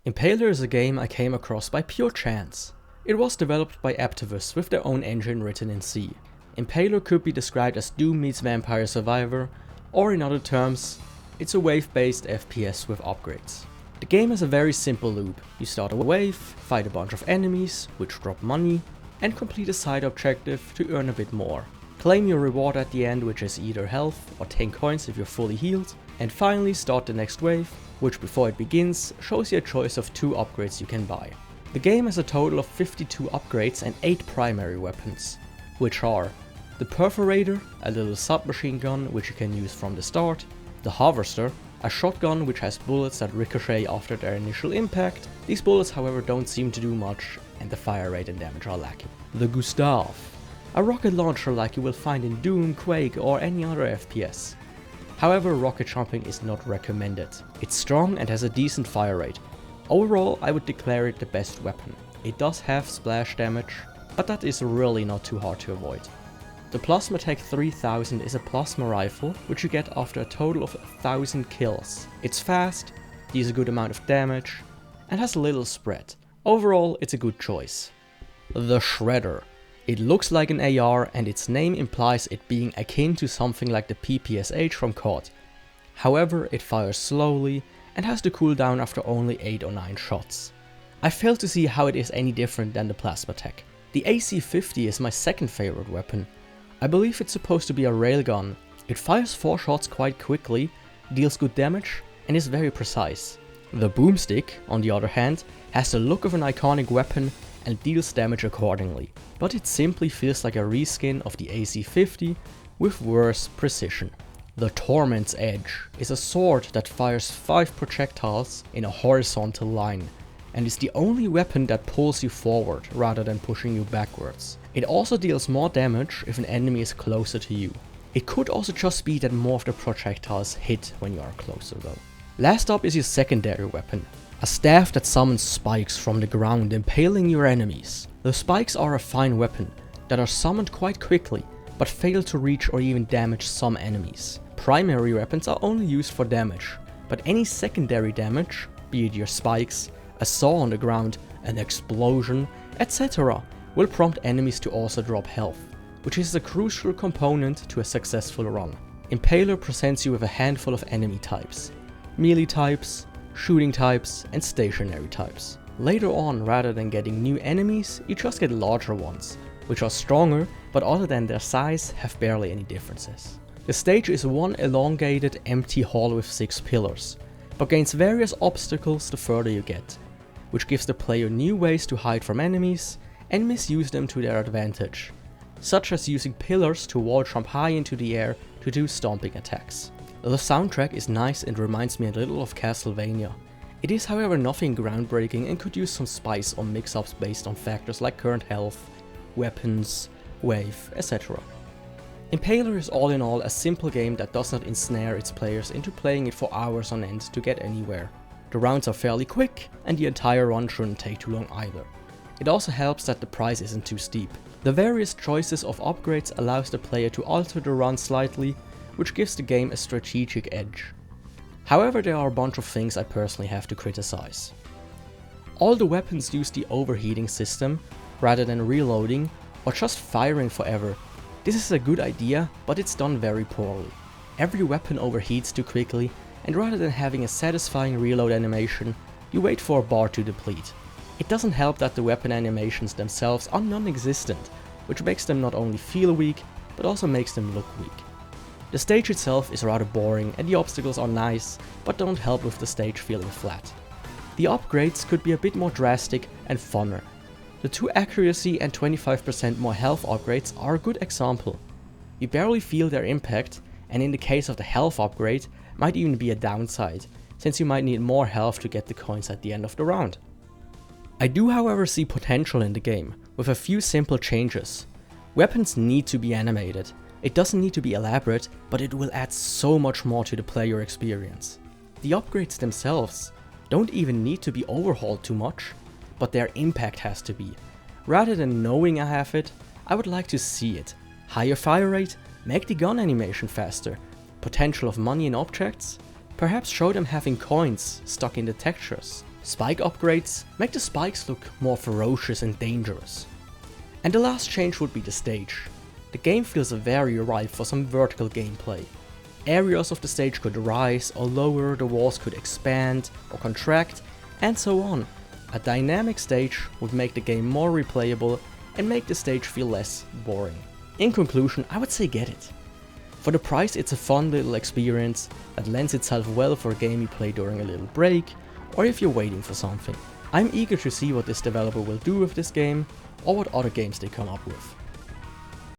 Impaler is a game I came across by pure chance. It was developed by Activists with their own engine written in C. Impaler could be described as Doom meets Vampire Survivor, or in other terms, it's a wave-based FPS with upgrades. The game has a very simple loop. You start a wave, fight a bunch of enemies, which drop money, and complete a side objective to earn a bit more. Claim your reward at the end, which is either health or 10 coins if you're fully healed, and finally start the next wave, which before it begins shows you a choice of 2 upgrades you can buy. The game has a total of 52 upgrades and 8 primary weapons, which are the Perforator, a little submachine gun which you can use from the start, the Harvester, a shotgun which has bullets that ricochet after their initial impact. These bullets however don't seem to do much and the fire rate and damage are lacking. The Gustav, a rocket launcher like you will find in Doom, Quake or any other FPS. However, rocket jumping is not recommended. It's strong and has a decent fire rate. Overall, I would declare it the best weapon. It does have splash damage, but that is really not too hard to avoid. The Plasma Tech 3000 is a plasma rifle, which you get after a total of 1000 kills. It's fast, deals a good amount of damage, and has a little spread. Overall, it's a good choice. The Shredder. It looks like an AR and its name implies it being akin to something like the PPSH from COD. However, it fires slowly and has to cool down after only 8 or 9 shots. I fail to see how it is any different than the Plasma Tech. The AC-50 is my second favorite weapon. I believe it's supposed to be a railgun. It fires 4 shots quite quickly, deals good damage, and is very precise. The Boomstick, on the other hand, has the look of an iconic weapon and deals damage accordingly, but it simply feels like a reskin of the AC-50 with worse precision. The Torment's Edge is a sword that fires 5 projectiles in a horizontal line, and is the only weapon that pulls you forward rather than pushing you backwards. It also deals more damage if an enemy is closer to you. It could also just be that more of the projectiles hit when you are closer though. Last up is your secondary weapon, a staff that summons spikes from the ground impaling your enemies. The spikes are a fine weapon that are summoned quite quickly but fail to reach or even damage some enemies. Primary weapons are only used for damage, but any secondary damage, be it your spikes, a saw on the ground, an explosion, etc., will prompt enemies to also drop health, which is a crucial component to a successful run. Impaler presents you with a handful of enemy types: melee types, shooting types, and stationary types. Later on, rather than getting new enemies, you just get larger ones, which are stronger, but other than their size, have barely any differences. The stage is one elongated, empty hall with 6 pillars, but gains various obstacles the further you get, which gives the player new ways to hide from enemies and misuse them to their advantage, such as using pillars to wall jump high into the air to do stomping attacks. The soundtrack is nice and reminds me a little of Castlevania. It is however nothing groundbreaking and could use some spice or mix-ups based on factors like current health, weapons, wave, etc. Impaler is all in all a simple game that does not ensnare its players into playing it for hours on end to get anywhere. The rounds are fairly quick and the entire run shouldn't take too long either. It also helps that the price isn't too steep. The various choices of upgrades allows the player to alter the run slightly, which gives the game a strategic edge. However, there are a bunch of things I personally have to criticize. All the weapons use the overheating system rather than reloading or just firing forever. This is a good idea, but it's done very poorly. Every weapon overheats too quickly, and rather than having a satisfying reload animation, you wait for a bar to deplete. It doesn't help that the weapon animations themselves are non-existent, which makes them not only feel weak, but also makes them look weak. The stage itself is rather boring and the obstacles are nice, but don't help with the stage feeling flat. The upgrades could be a bit more drastic and funner. The 2 accuracy and 25% more health upgrades are a good example. You barely feel their impact, and in the case of the health upgrade, might even be a downside, since you might need more health to get the coins at the end of the round. I do however see potential in the game, with a few simple changes. Weapons need to be animated. It doesn't need to be elaborate, but it will add so much more to the player experience. The upgrades themselves don't even need to be overhauled too much, but their impact has to be. Rather than knowing I have it, I would like to see it. Higher fire rate, make the gun animation faster, potential of money in objects, perhaps show them having coins stuck in the textures, Spike upgrades make the spikes look more ferocious and dangerous. And the last change would be the stage. The game feels very ripe for some vertical gameplay. Areas of the stage could rise or lower, the walls could expand or contract, and so on. A dynamic stage would make the game more replayable and make the stage feel less boring. In conclusion, I would say get it. For the price, it's a fun little experience that lends itself well for a game you play during a little break, or if you're waiting for something. I'm eager to see what this developer will do with this game, or what other games they come up with.